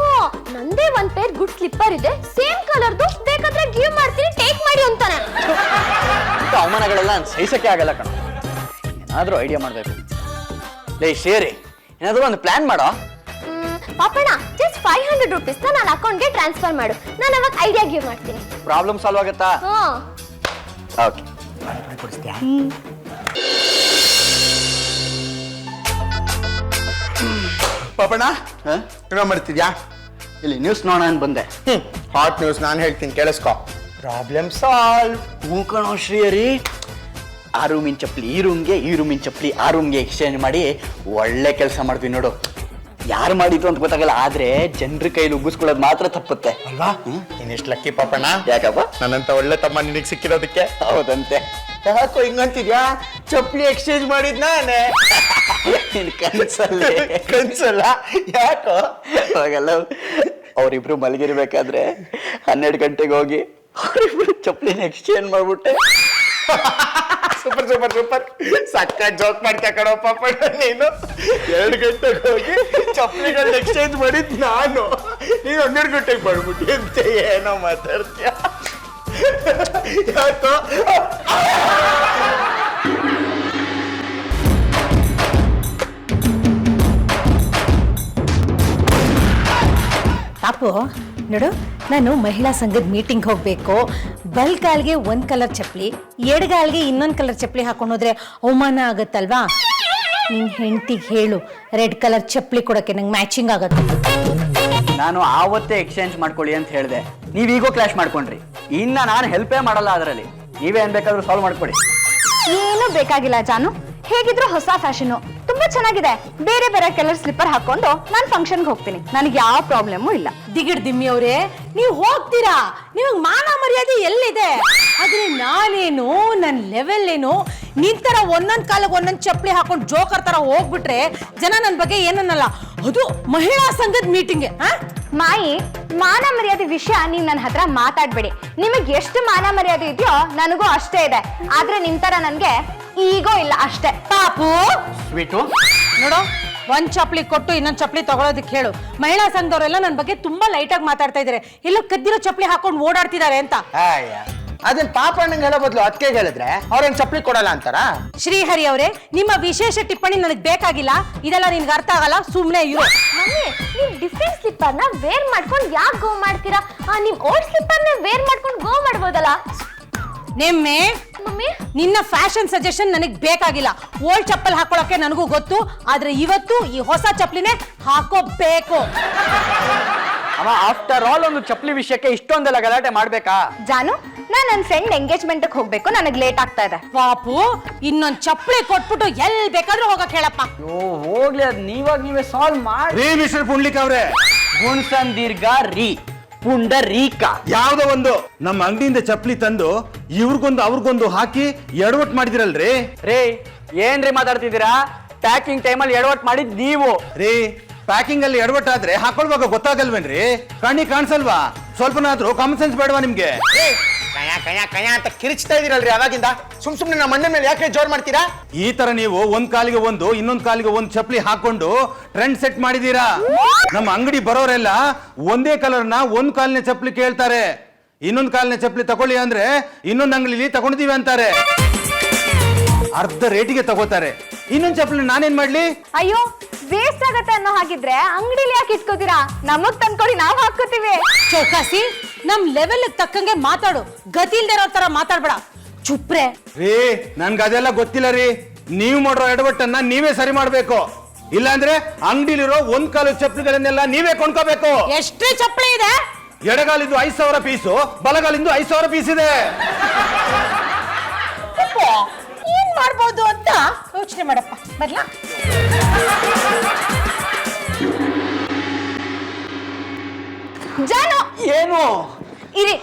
ನಂದೇ ಒಂದ್ ಪೇರ್ ಗುಡ್ ಸ್ಲಿಪ್ಪರ್ ಇದೆ, ಸೇಮ್ ಕಲರ್ದು, ಬೇಕಾದ್ರೆ ಗಿವ್ ಮಾಡ್ತೀನಿ, ಟೇಕ್ ಮಾಡಿ ಅಂತಾನೆ. ಇಂಥ ಅವಮಾನಗಳೆಲ್ಲ ಸಹಿಸಕ್ಕೆ ಆಗಲ್ಲ ಕಣ. ಏನಾದ್ರೂ ಐಡಿಯಾ ಮಾಡ್ಬೇಕು. ಲೇ ಶ್ರೇಯರಿ, ಏನಾದ್ರೂ ಒಂದು ಪ್ಲಾನ್ ಮಾಡೋ. ಪಾಪಣ್ಣ, ಜಸ್ಟ್ 500 rupees ನನ್ನ ಅಕೌಂಟ್ಗೆ ಟ್ರಾನ್ಸ್ಫರ್ ಮಾಡು, ನಾನು ಅವಾಗ ಐಡಿಯಾ ಗಿವ್ ಮಾಡ್ತೀನಿ. ಪ್ರಾಬ್ಲಮ್ ಸಾಲ್ವ್ ಆಗತ್ತಾ? ಓಕೆ. ಪಾಪಣ್ಣ ಏನೋ ಮಾಡ್ತಿದ್ಯಾ? ಇಲ್ಲಿ ನ್ಯೂಸ್ ನೋಡೋಣ ಬಂದೆ. ಹಾಟ್ ನ್ಯೂಸ್ ನಾನು ಹೇಳ್ತೀನಿ, ಕೇಳಿಸ್ಕೊ. Problem solve. ಹ್ಞೂ ಕಣೋ ಶ್ರೀಯರಿ, ಆ ರೂಮಿನ ಚಪ್ಪಲಿ ಈ ರೂಮ್ಗೆ, ಈ ರೂಮಿನ ಚಪ್ಪಲಿ ಆ ರೂಮ್ಗೆ ಎಕ್ಸ್ಚೇಂಜ್ ಮಾಡಿ ಒಳ್ಳೆ ಕೆಲಸ ಮಾಡ್ತೀವಿ ನೋಡು. ಯಾರು ಮಾಡಿದ್ದು ಅಂತ ಗೊತ್ತಾಗಲ್ಲ, ಆದ್ರೆ ಜನರ ಕೈಲಿ ಉಗ್ಗಿಸ್ಕೊಳ್ಳೋದು ಮಾತ್ರ ತಪ್ಪುತ್ತೆ ಅಲ್ವಾ? ನೀನೆಷ್ಟು ಲಕ್ಕಿ ಪಾಪಣ್ಣ. ಯಾಕಪ್ಪ? ನನ್ನಂತ ಒಳ್ಳೆ ತಮ್ಮ ನಿನಗೆ ಸಿಕ್ಕಿರೋದಕ್ಕೆ. ಹೌದಂತೆ. ಯಾಕೋ ಹಿಂಗಂತಿದ್ಯಾ? ಚಪ್ಪಲಿ ಎಕ್ಸ್ಚೇಂಜ್ ಮಾಡಿದ್ ನಾನೇ. ಕನ್ಸಲ್ಲಿ ಕನ್ಸಲ್ಲ ಯಾಕೋ? ಅವಾಗೆಲ್ಲ ಅವರಿಬ್ರು ಮಲಗಿರ್ಬೇಕಾದ್ರೆ 12 ಗಂಟೆಗೆ ಹೋಗಿ ಅವರಿಬ್ರು ಚಪ್ಪಲಿನ ಎಕ್ಸ್ಚೇಂಜ್ ಮಾಡ್ಬಿಟ್ಟೆ. ಸೂಪರ್ ಸೂಪರ್ ಸೂಪರ್, ಸಕ್ಕ ಜೋಕ್ ಮಾಡ್ತಾ ಕಣೋ ಪಾಪಣ್ಣ ನೀನು. 2 ಗಂಟೆಗೆ ಹೋಗಿ ಚಪ್ಪಲಿಗಳನ್ನ ಎಕ್ಸ್ಚೇಂಜ್ ಮಾಡಿದ್ ನಾನು, ನೀನು 12 ಗಂಟೆಗೆ ಮಾಡ್ಬಿಟ್ಟು ಅಂತ ಏನೋ ಮಾತಾಡ್ತೀಯ. ಯಾಕೋ? ಪಾಪು ನೋಡು, ನಾನು ಮಹಿಳಾ ಸಂಘದ ಮೀಟಿಂಗ್ ಹೋಗ್ಬೇಕು. ಬಲ್ಗಾಲ್ಗೆ ಒಂದ್ ಕಲರ್ ಚಪ್ಪಲಿ, ಎಡಗಾಲ್ಗೆ ಇನ್ನೊಂದ್ ಕಲರ್ ಚಪ್ಪಲಿ ಹಾಕೊಂಡೋದ್ರೆ ಅವಮಾನ ಆಗತ್ತಲ್ವಾ? ನಿನ್ ಹೆಂಡತಿಗೆ ಹೇಳು ರೆಡ್ ಕಲರ್ ಚಪ್ಪಲಿ ಕೊಡಕ್ಕೆ, ನಂಗೆ ಮ್ಯಾಚಿಂಗ್ ಆಗತ್ತೆ. ನಾನು ಆವತ್ತೇ ಎಕ್ಸ್ಚೇಂಜ್ ಮಾಡ್ಕೊಳ್ಳಿ ಅಂತ ಹೇಳಿದೆ, ನೀವೀಗೋ ಕ್ಲಾಶ್ ಮಾಡ್ಕೊಂಡ್ರಿ. ಇನ್ನ ನಾನು ಹೆಲ್ಪೇ ಮಾಡಲ್ಲ ಅದರಲ್ಲಿ. ನೀವೇ ಏನ್ ಬೇಕಾದ್ರೂ ಸಾಲ್ವ್ ಮಾಡ್ಕೊಳ್ಳಿ. ಏನು ಬೇಕಾಗಿಲ್ಲ ಜಾನು, ಹೇಗಿದ್ರು ಹೊಸ ಫ್ಯಾಷನ್ ತುಂಬಾ ಚೆನ್ನಾಗಿದೆ. ಬೇರೆ ಬೇರೆ ಕಲರ್ ಸ್ಲಿಪ್ಪರ್ ಹಾಕೊಂಡು ನಾನು ಫಂಕ್ಷನ್ಗೆ ಹೋಗ್ತೀನಿ, ನನಗೆ ಯಾವ ಪ್ರಾಬ್ಲಮ್ಮು ಇಲ್ಲ. ದಿಗಿಡ್ ದಿಮ್ಮಿ ಅವರೇ, ನೀವು ಹೋಗ್ತೀರಾ, ನಿಮಗೆ ಮಾನ ಮರ್ಯಾದೆ ಎಲ್ಲಿದೆ? ಆದ್ರೆ ನಾನೇನು, ನನ್ನ ಲೆವೆಲ್ ಏನು, ನಿಂತರ ಒಂದೊಂದ್ ಕಾಲಕ್ಕೆ ಒಂದೊಂದ್ ಚಪ್ಪಲಿ ಹಾಕೊಂಡು ಜೋಕರ್ ತರ ಹೋಗ್ಬಿಟ್ರೆ ಜನ ನನ್ನ ಬಗ್ಗೆ ಏನನ್ನಲ್ಲ. ಅದು ಮಹಿಳಾ ಸಂಘದ ಮೀಟಿಂಗ್. ಮಾಯಿ, ಮಾನ ಮರ್ಯಾದೆ ವಿಷಯ ನೀವ್ ನನ್ನ ಹತ್ರ ಮಾತಾಡ್ಬೇಡಿ. ನಿಮಗೆ ಎಷ್ಟು ಮಾನ ಮರ್ಯಾದೆ ಇದೆಯೋ ನನಗೂ ಅಷ್ಟೇ ಇದೆ. ಆದ್ರೆ ನಿಮ್ ತರ ನನ್ಗೆ ಈಗೋ ಇಲ್ಲ ಅಷ್ಟೇ. ಪಾಪು ಸ್ವೀಟು, ನೋಡು, ಒಂದ್ ಚಪ್ಪಲಿ ಕೊಟ್ಟು ಇನ್ನೊಂದ್ ಚಪ್ಪಲಿ ತಗೊಳೋದಕ್ಕೆ ಹೇಳು. ಮಹಿಳಾ ಸಂಘದವರೆಲ್ಲ ನನ್ನ ಬಗ್ಗೆ ತುಂಬಾ ಲೈಟ್ ಆಗಿ ಮಾತಾಡ್ತಾ ಇದಾರೆ, ಎಲ್ಲೋ ಕದ್ದಿರೋ ಚಪ್ಪಲಿ ಹಾಕೊಂಡು ಓಡಾಡ್ತಿದ್ದಾರೆ ಅಂತ. ಅದನ್ನ ಪಾಪಣ್ಣಂಗೆ ಹೇಳೋ ಬದಲು ಅದಕ್ಕೆ ಹೇಳಿದ್ರೆ ಅವ್ರೇನ್ ಚಪ್ಪಲಿ ಕೊಡಲ್ಲ ಅಂತಾರ? ಶ್ರೀಹರಿ ಅವರೇ, ನಿಮ್ಮ ವಿಶೇಷ ಟಿಪ್ಪಣಿ ನನಗೆ ಬೇಕಾಗಿಲ್ಲ. ಇದೆಲ್ಲ ನಿನ್ಗೆ ಅರ್ಥ ಆಗಲ್ಲ, ಸುಮ್ನೆ ಇರು. ಮಮ್ಮಿ, ನೀವು ಡಿಫ್ರೆಂಟ್ ಸ್ಲಿಪ್ಪರ್ನ ವೇರ್ ಮಾಡ್ಕೊಂಡು ಯಾಕೆ ಗೋ ಮಾಡ್ತೀರಾ? ನಿಮ್ ಓಲ್ಡ್ ಸ್ಲಿಪ್ಪರ್ನ ವೇರ್ ಮಾಡ್ಕೊಂಡು ಗೋ ಮಾಡ್ಬೋದಲ್ಲ. ನಿಮ್ಮೆ ಮಮ್ಮಿ, ನಿನ್ನ ಫ್ಯಾಷನ್ ಸಜೆಷನ್ ನನಗೆ ಬೇಕಾಗಿಲ್ಲ. ಓಲ್ಡ್ ಚಪ್ಪಲ್ ಹಾಕೊಳ್ಳೋಕೆ ನನಗೂ ಗೊತ್ತು, ಆದ್ರೆ ಇವತ್ತು ಈ ಹೊಸ ಚಪ್ಪಲಿನೇ ಹಾಕೋಬೇಕು. ಅಮ್ಮ, ಆಫ್ಟರ್ ಆಲ್ ಒಂದು ಚಪ್ಪಲಿ ವಿಷಯಕ್ಕೆ ಇಷ್ಟೊಂದೆಲ್ಲ ಗಲಾಟೆ ಮಾಡ್ಬೇಕಾ? ಜಾನು, ನಾನು ನನ್ನ ಫ್ರೆಂಡ್ ಎಂಗೇಜ್ಮೆಂಟ್ಗೆ ಹೋಗ್ಬೇಕು, ನನಗೆ ಲೇಟ್ ಆಗ್ತಾ ಇದೆ. ಪಾಪು ಇನ್ನೊಂದ್ ಚಪ್ಪಲಿ ಕೊಟ್ಬಿಟ್ಟು ಎಲ್ ಬೇಕಾದ್ರೂ ಹೋಗಕ್ ಹೇಳಪ್ಪ. ಹೋಗ್ಲಿ ಅದ್ ನೀವೇ ಸಾಲ್ವ್ ಮಾಡಿ. ರೀ ಮಿಸ್ಟರ್ ಪುಂಡ್ಲಿಕ್ ಅವ್ರೆ, ಗುಣಸನ್ ದೀರ್ಘ ರೀ ಪುಂಡರೀಕ. ಯಾವ್ದೋ ಒಂದು ನಮ್ಮ ಅಂಗಡಿಯಿಂದ ಚಪ್ಲಿ ತಂದು ಇವ್ರಿಗೊಂದು ಅವ್ರಿಗೊಂದು ಹಾಕಿ ಎಡವಟ್ ಮಾಡಿದಿರಲ್ರಿ. ರೇ ಏನ್ರಿ ಮಾತಾಡ್ತಿದ್ದೀರಾ? ಪ್ಯಾಕಿಂಗ್ ಟೈಮಲ್ಲಿ ಎಡವಟ್ ಮಾಡಿದ್ ನೀವು. ರೀ ಪ್ಯಾಕಿಂಗ್ ಅಲ್ಲಿ ಎಡವಟ್ ಆದ್ರೆ ಹಾಕೊಳ್ವಾಗ ಗೊತ್ತಾಗಲ್ವೇನ್ರಿ? ಕಣ್ಣಿ ಕಾಣಿಸಲ್ವಾ? ಸ್ವಲ್ಪನಾದ್ರೂ ಕಾಮನ್ ಸೆನ್ಸ್ ಬೇಡವಾ ನಿಮ್ಗೆ? ಕಯ ಅಂತ ಕಿರಿಚ್ತಾ ಇದೀರಲ್ರಿ ಅವಾಗಿಂದ. ಸುಮ್ನೆ ನಮ್ಮ ಮಣ್ಣ ಮೇಲೆ ಯಾಕೆ ಜೋರ್ ಮಾಡ್ತೀರಾ? ಈ ತರ ನೀವು ಒಂದ್ ಕಾಲಿಗೆ ಒಂದು ಇನ್ನೊಂದ್ ಕಾಲಿಗೆ ಒಂದು ಚಪ್ಲಿ ಹಾಕೊಂಡು ಟ್ರೆಂಡ್ ಸೆಟ್ ಮಾಡಿದೀರಾ. ನಮ್ಮ ಅಂಗಡಿ ಬರೋರೆಲ್ಲ ಒಂದೇ ಕಲರ್ನ ಒಂದ್ ಕಾಲಿನ ಚಪ್ಲಿ ಕೇಳ್ತಾರೆ. ಇನ್ನೊಂದ್ ಕಾಲಿನ ಚಪ್ಲಿ ತಗೊಳ್ಳಿ ಅಂದ್ರೆ ಇನ್ನೊಂದ್ ಅಂಗಡಿಲಿ ತಗೊಂಡಿದೀವಿ ಅಂತಾರೆ. ಅರ್ಧ ರೇಟಿಗೆ ತಗೋತಾರೆ. ಇನ್ನೊಂದ್ ಚಪ್ಲಿ ನಾನೇನ್ ಮಾಡ್ಲಿ? ಅಯ್ಯೋ ವೇಸ್ಟ್ ಆಗತ್ತೆ ಅನ್ನೋ ಹಾಗಿದ್ರೆ ಅಂಗಡಿಲಿ ಯಾಕೆ ಇಟ್ಕೋತೀರಾ? ನಮಗ್ ತಂದ್ಕೊಡಿ, ನಾವು ಹಾಕೋತೀವಿ. ಚೌಕಾಸಿ ನಮ್ ಲೆವೆಲ್ ತಕ್ಕಂಗೆ ಮಾತಾಡು, ಗತಿ ಇಲ್ದೇ ಇರೋ ತರ ಮಾತಾಡ್ಬೇಡ. ಚುಪ್ರೆ. ರೀ ನನ್ಗೆ ಅದೆಲ್ಲ ಗೊತ್ತಿಲ್ಲ ರೀ. ನೀವು ಮಾಡೋ ಎಡವಟ್ಟನ್ನ ನೀವೇ ಸರಿ ಮಾಡ್ಬೇಕು. ಇಲ್ಲಾಂದ್ರೆ ಅಂಗಡಿಲಿರೋ ಒಂದ್ ಕಾಲು ಚಪ್ಲಿಗಳನ್ನೆಲ್ಲ ನೀವೇ ಕೊಂಡ್ಕೋಬೇಕು. ಎಷ್ಟೇ ಚಪ್ಪಲಿ ಇದೆ? ಎಡಗಾಲಿಂದು 5,000 ಪೀಸು, ಬಲಗಾಲಿಂದು 5,000 ಪೀಸ್ ಇದೆ. ಏನ್ ಮಾಡ್ಬೋದು ಅಂತ ಯೋಚನೆ ಮಾಡಪ್ಪ. ಬರ್ಲಾ? ಜಾನು ಏನು ಇರಿ,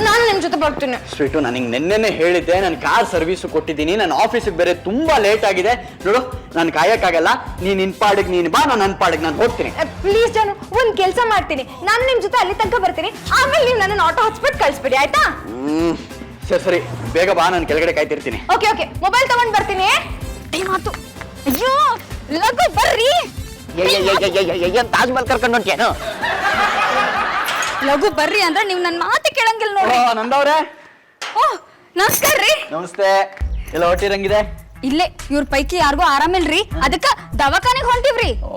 ನಾನು ನಿಮ್ ಜೊತೆ ಬರ್ತೀನಿ. ಸ್ವೀಟು, ನಾನು ಹಿಂಗೆ ನೆನ್ನೆನೆ ಹೇಳಿದ್ದೆ, ನಾನು ಕಾರ್ ಸರ್ವಿಸ್ ಕೊಟ್ಟಿದ್ದೀನಿ, ನನ್ನ ಆಫೀಸಿಗೆ ಬೇರೆ ತುಂಬಾ ಲೇಟ್ ಆಗಿದೆ. ನೋಡು ನಾನು ಕಾಯಕ್ಕಾಗಲ್ಲ, ನೀನ್ ನಿನ್ ಪಾಡಿಗೆ ನೀನ್ ಬಾ, ನಾನು ನನ್ನ ಪಾಡಿಗೆ ನಾನು ಹೋಗ್ತೀನಿ. ಪ್ಲೀಸ್ ಜಾನು, ಒಂದ್ ಕೆಲಸ ಮಾಡ್ತೀನಿ, ನಾನು ನಿಮ್ ಜೊತೆ ಅಲ್ಲಿ ತನಕ ಬರ್ತೀನಿ, ಆಮೇಲೆ ನೀವು ನನ್ನ ಆಟೋ ಹಾಸ್ಪಿಟ್ ಕಳಿಸ್ಬಿಡಿ, ಆಯ್ತಾ? ಸರಿ ಬೇಗ ಬಾ, ನಾನು ಕೆಳಗಡೆ ಕಾಯ್ತಿರ್ತೀನಿ. ಓಕೆ ಓಕೆ, ಮೊಬೈಲ್ ತಗೊಂಡ್ ಬರ್ತೀನಿ. ಟೈಮ್ ಆತು. ಅಯ್ಯೋ ಲಗು ಬರ್ರಿ. ತಾಜ್ ಮಹಲ್ ಕರ್ಕೊಂಡು ಹೊಂಟೇನು? ಲಗು ಬರ್ರಿ ಅಂದ್ರೆ ನೀವು ನನ್ನ ಮಾತು ಕೇಳಂಗಿಲ್ಲ ನೋಡಿ. ನಂದವ್ರೆ, ಓಹ್ ನಮಸ್ಕಾರ ರೀ. ನಮಸ್ತೆ. ಎಲ್ಲ ಹೊಟ್ಟಿರಂಗಿದೆ? ಇಲ್ಲೇ ಇವ್ರ ಪೈಕಿ ಯಾರಿಗೂ ಆರಾಮಿಲ್ರಿ, ಅದಕ್ಕ ದವಾಖಾನೆಗೆ ಹೊಂಟಿವ್ರಿ. ಓ,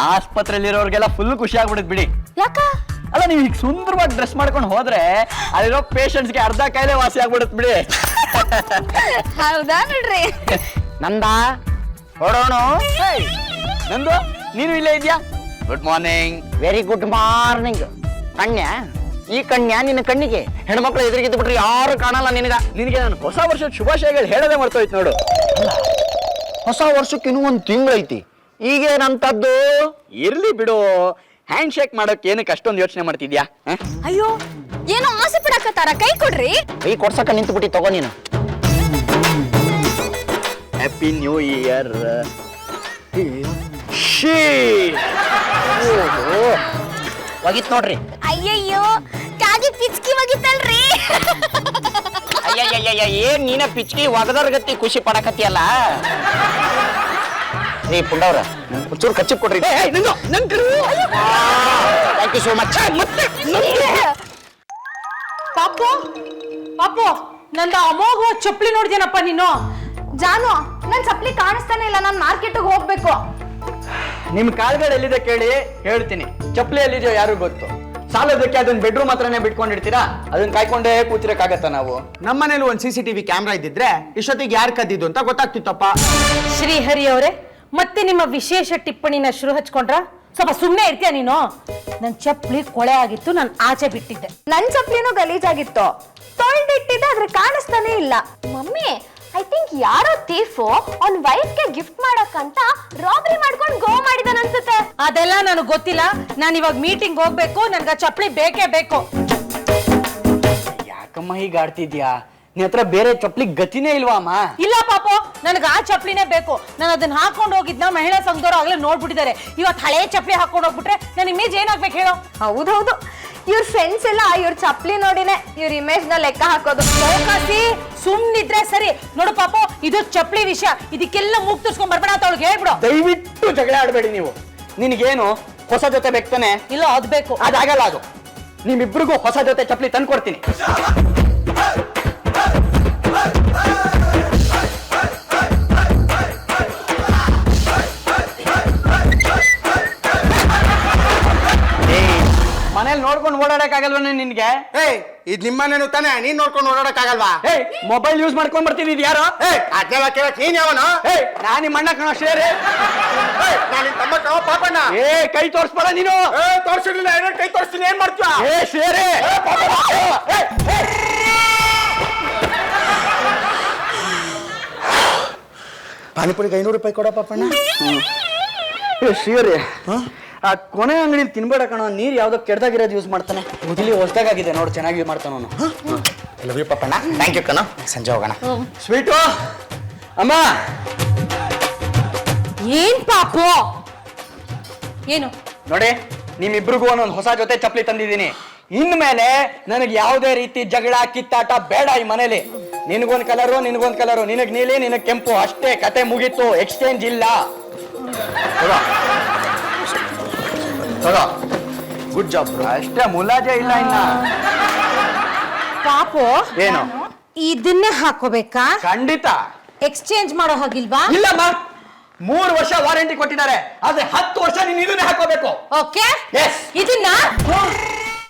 ಆಸ್ಪತ್ರೆಯಲ್ಲಿರೋರ್ಗೆಲ್ಲ ಫುಲ್ ಖುಷಿ ಆಗ್ಬಿಡುತ್ತೆ ಬಿಡಿ. ಯಾಕ? ಅಲ್ಲ, ನೀವು ಈಗ ಸುಂದರವಾಗಿ ಡ್ರೆಸ್ ಮಾಡ್ಕೊಂಡು ಹೋದ್ರೆ ಅಲ್ಲಿರೋ ಪೇಷಂಟ್ಸ್ಗೆ ಅರ್ಧ ಕಾಯಿಲೆ ವಾಸಿ ಆಗ್ಬಿಡುತ್ತೆ ಬಿಡಿ. ಹೌದಾ ನೋಡ್ರಿ. ನಂದ ಹೊಡೋಣ. ನಂದು ನೀನು ಇಲ್ಲೇ ಇದೆಯಾ? Good morning. Very good morning. ಕನ್ಯಾ, ಈ ಕನ್ಯಾ ನಿನ್ನ ಕಣ್ಣಿಗೆ ಹೆಣ್ಮಕ್ಳು ಎದುರಿಗಿದ್ದು ಬಿಟ್ರೆ ಯಾರು ಕಾಣಲ್ಲ ನಿನಗೆ ನಾನು ಹೊಸ ವರ್ಷದ ಶುಭಾಶಯಗಳು ಹೇಳೋದೇ ಮರ್ತೋಯ್ತು ನೋಡು. ಹೊಸ ವರ್ಷಕ್ಕೆ ಇನ್ನೂ ಒಂದು ತಿಂಗಳೈತಿ, ಈಗೇನಂತದ್ದು ಇರ್ಲಿ ಬಿಡು. ಹ್ಯಾಂಡ್ ಶೇಕ್ ಮಾಡೋಕೆ ಏನಕ್ಕೆ ಅಷ್ಟೊಂದು ಯೋಚನೆ ಮಾಡ್ತಿದ್ಯಾ? ಅಯ್ಯೋ ಏನೋ ಆಸೆ ಪಡಕತ್ತಾರ, ಕೈ ಕೊಡ್ರಿ. ಕೈ ಕೊಡ್ಸಕ ನಿಂತು ಬಿಟ್ಟಿ, ತಗೋ ನೀನು. Happy new year. ಒಗಿತ್ ನೋಡ್ರಿ. ಅಯ್ಯಯ್ಯೋ ಕಾಗಿ ಪಿಚ್ಕಿ ಒಗಿತಲ್ರಿ. ಅಯ್ಯಯ್ಯ, ಏನ್ ನೀನ ಪಿಚ್ಕಿ ಒಗದರ್ ಗತಿ ಖುಷಿ ಪಡಕತ್ತಿಯಲ್ಲ. ಏ ಪುಂಡವ್ರ, ಒಂಚೂರು ಕಚ್ಚಿ ಕೊಡ್ರಿ. Thank you so much. ಪಾಪು ಪಾಪು, ನಂದ ಅಮೋಘ ಚಪ್ಪಲಿ ನೋಡಿದ್ಯೇನಪ್ಪ ನೀನು? ಜಾನು, ನನ್ ಚಪ್ಲಿ ಕಾಣಿಸ್ತಾನೆ ಇಲ್ಲ, ನಾನು ಮಾರ್ಕೆಟ್ಗೆ ಹೋಗ್ಬೇಕು. ನಿಮ್ ಕಾಲ್ಗಳು ಎಲ್ಲಿದೆ ಕೇಳಿ ಹೇಳ್ತೀನಿ. ಚಪ್ಪಲಿ ಎಲ್ಲಿದೆಯೋ ಯಾರು ಗೊತ್ತು. ಸಾಲದಕ್ಕೆ ಅದನ್ನ ಬೆಡ್ರೂಮ್ ಹತ್ರನೇ ಬಿಟ್ಕೊಂಡಿರ್ತೀರಾ? ಅದನ್ನ ಕಾಯ್ಕೊಂಡೇ ಕೂತಿರಕ್ಕಾಗತ್ತ ನಾವು? ನಮ್ಮನೇಲಿ ಒಂದು CCTV ಕ್ಯಾಮ್ರಾ ಇದ್ದಿದ್ರೆ ಇಷ್ಟೊತ್ತಿಗೆ ಯಾರು ಕದ್ದಿದ್ದು ಅಂತ ಗೊತ್ತಾಗ್ತಿತ್ತಪ್ಪ. ಶ್ರೀಹರಿ ಅವರೇ, ಮತ್ತೆ ನಿಮ್ಮ ವಿಶೇಷ ಟಿಪ್ಪಣಿನ ಶುರು ಹಚ್ಕೊಂಡ್ರ? ಸ್ವಲ್ಪ ಸುಮ್ಮನೆ ಇರ್ತೀಯ ನೀನು? ನನ್ ಚಪ್ಪಲಿ ಕೊಳೆ ಆಗಿತ್ತು, ನಾನು ಆಚೆ ಬಿಟ್ಟಿದ್ದೆ. ನನ್ ಚಪ್ಲಿನೂ ಗಲೀಜಾಗಿತ್ತು, ತೊಳ್ದಿಟ್ಟಿದ್ದೆ, ಆದ್ರೆ ಕಾಣಿಸ್ತಾನೆ ಇಲ್ಲ. ಮಮ್ಮಿ, ಐ ಥಿಂಕ್ ಯಾರೋ ತೀಫು ಅವ್ನ ವೈಫ್ಗೆ ಗಿಫ್ಟ್ ಮಾಡಕ್ಕಂತ ರಾಬರಿ ಮಾಡ್ಕೊಂಡು ಗೋ ಮಾಡಿದಾನ ಅನ್ಸುತ್ತೆ. ಅದೆಲ್ಲ ನನಗೆ ಗೊತ್ತಿಲ್ಲ. ನಾನು ಇವಾಗ ಮೀಟಿಂಗ್ ಹೋಗ್ಬೇಕು, ನನ್ಗ ಚಪ್ಪಲಿ ಬೇಕೇ ಬೇಕು. ಯಾಕಮ್ಮ ಹೀಗ ಆಡ್ತಿದ್ಯಾ? ನಿನ್ ಹತ್ರ ಬೇರೆ ಚಪ್ಪಲಿ ಗತಿನೇ ಇಲ್ವಾ ಅಮ್ಮ? ಇಲ್ಲ ಪಾಪು, ನನಗೆ ಆ ಚಪ್ಪಲಿನೇ ಬೇಕು. ನಾನು ಅದನ್ನ ಹಾಕೊಂಡು ಹೋಗಿದ್ನ ಮಹಿಳಾ ಸಂಘದವ್ರು ಆಗ್ಲೇ ನೋಡ್ಬಿಟ್ಟಿದ್ದಾರೆ. ಇವತ್ತು ಹಳೆ ಚಪ್ಪಲಿ ಹಾಕೊಂಡು ಹೋಗ್ಬಿಟ್ರೆ ನನ್ನ ಇಮೇಜ್ ಏನಾಗ್ಬೇಕು ಹೇಳೋ? ಹೌದೌದು, ಇವ್ರ ಫ್ರೆಂಡ್ಸ್ ಎಲ್ಲ ಇವ್ರ ಚಪ್ಲಿ ನೋಡಿನೇ ಇವ್ರ ಇಮೇಜ್ ನ ಲೆಕ್ಕ ಹಾಕೋದು. ಚೌಕಾಸಿ ಸುಮ್ನಿದ್ರೆ ಸರಿ. ನೋಡು ಪಾಪು, ಇದು ಚಪ್ಪಲಿ ವಿಷಯ, ಇದಕ್ಕೆಲ್ಲ ಮೂಗ್ ತುರ್ಸ್ಕೊಂಡ್ ಬರ್ಬೇಡ ಅಂತ ಅವಳಿಗೆ ಹೇಳ್ಬಿಡು. ದಯವಿಟ್ಟು ಜಗಳ ಆಡಬೇಡಿ ನೀವು. ನಿನಗೇನು ಹೊಸ ಜೊತೆ ಬೇಕ್ತಾನೆ? ಇಲ್ಲ, ಅದ್ ಬೇಕು. ಅದಾಗಲ್ಲ. ಅದು ನಿಮ್ಮಿಬ್ರಿಗೂ ಹೊಸ ಜೊತೆ ಚಪ್ಪಲಿ ತಂದು ಕೊಡ್ತೀನಿ. ಮನೇಲಿ ನೋಡ್ಕೊಂಡು ಓಡಾಡಕ್ಕಾಗಲ್ವೇ ನಿನ್ಗೆ? ಇದು ನಿಮ್ಮನೇನು ತಾನೆ, ನೀನ್ ನೋಡ್ಕೊಂಡು ಓಡಾಡಕ್ಕಾಗಲ್ವಾ? ಮೊಬೈಲ್ ಯೂಸ್ ಮಾಡ್ಕೊಂಡ್ ಬರ್ತೀನಿ. ಯಾರೋ ಅದೆಲ್ಲ ಕೇಳಕ್ ನೀನ್ ಯಾವನು? ನಾನ್ ನಿಮ್ಮ ಅಣ್ಣ ಕಣ ಶ್ರೇಯರೇ. ನಾನು ತಮ್ಮ ಕವ ಪಾಪಣ್ಣ. ಕೈ ತೋರ್ಸ್ಬೇಡ ನೀನು. ತೋರ್ಸಿರ್ಲಿಲ್ಲ, ಕೈ ತೋರಿಸ್ತೀನಿ, ಏನ್ ಮಾಡ್ತೀಯ? ಶ್ರೇಯರೇ ಪಾನಿಪುರಿಗೆ 500 ರೂಪಾಯಿ ಕೊಡ ಪಾಪಣ್ಣ. ಶ್ರೀಹರಿ ಆ ಕೊನೆ ಅಂಗಡಿಲಿ ತಿನ್ಬೇಡ ಕಣೋ, ನೀರ್ ಯಾವ್ದೋ ಕೆಡ್ದಾಗಿರೋದು ಯೂಸ್ ಮಾಡ್ತಾನೆ. ಇಲ್ಲಿ ಹೊಸ್ದಾಗಿದೆ ನೋಡು, ಚೆನ್ನಾಗಿ ಮಾಡ್ತಾನ ಅವನು. Love you Papanna. Thank you ಕಣ. ಸಂಜೆ ಹೋಗೋಣ. ಸ್ವೀಟು ಅಮ್ಮ. ಏನ್ ಪಾಪು? ಏನು ನೋಡಿ, ನಿಮ್ಮಿಬ್ರಿಗೂ ಒಂದೊಂದು ಹೊಸ ಜೊತೆ ಚಪ್ಪಲಿ ತಂದಿದ್ದೀನಿ. ಇನ್ಮೇಲೆ ನನಗೆ ಯಾವುದೇ ರೀತಿ ಜಗಳ ಕಿತ್ತಾಟ ಬೇಡ ಈ ಮನೇಲಿ. ನಿನಗೊಂದು ಕಲರು, ನಿನಗೊಂದು ಕಲರು, ನಿನಗ್ ನೀಲಿ, ನಿನಗ್ ಕೆಂಪು, ಅಷ್ಟೇ, ಕತೆ ಮುಗೀತು. ಎಕ್ಸ್ಚೇಂಜ್ ಇಲ್ಲ. Good job bro. ಅಷ್ಟೇ, ಮುಲಾಜೆ ಇಲ್ಲ ಇನ್ನ. ಪಾಪು ಏನು? ಇದನ್ನೇ ಹಾಕೋಬೇಕಾ? ಖಂಡಿತ ಎಕ್ಸ್ಚೇಂಜ್ ಮಾಡೋ ಹಾಗಿಲ್ವಾ? ಇಲ್ಲಮ್ಮ, 3 ವರ್ಷ ವಾರಂಟಿ ಕೊಟ್ಟಿದ್ದಾರೆ. ಆದ್ರೆ 10 ವರ್ಷ ನೀನು ಇದನ್ನೇ ಹಾಕೋಬೇಕು. Okay, Yes. ಇದನ್ನ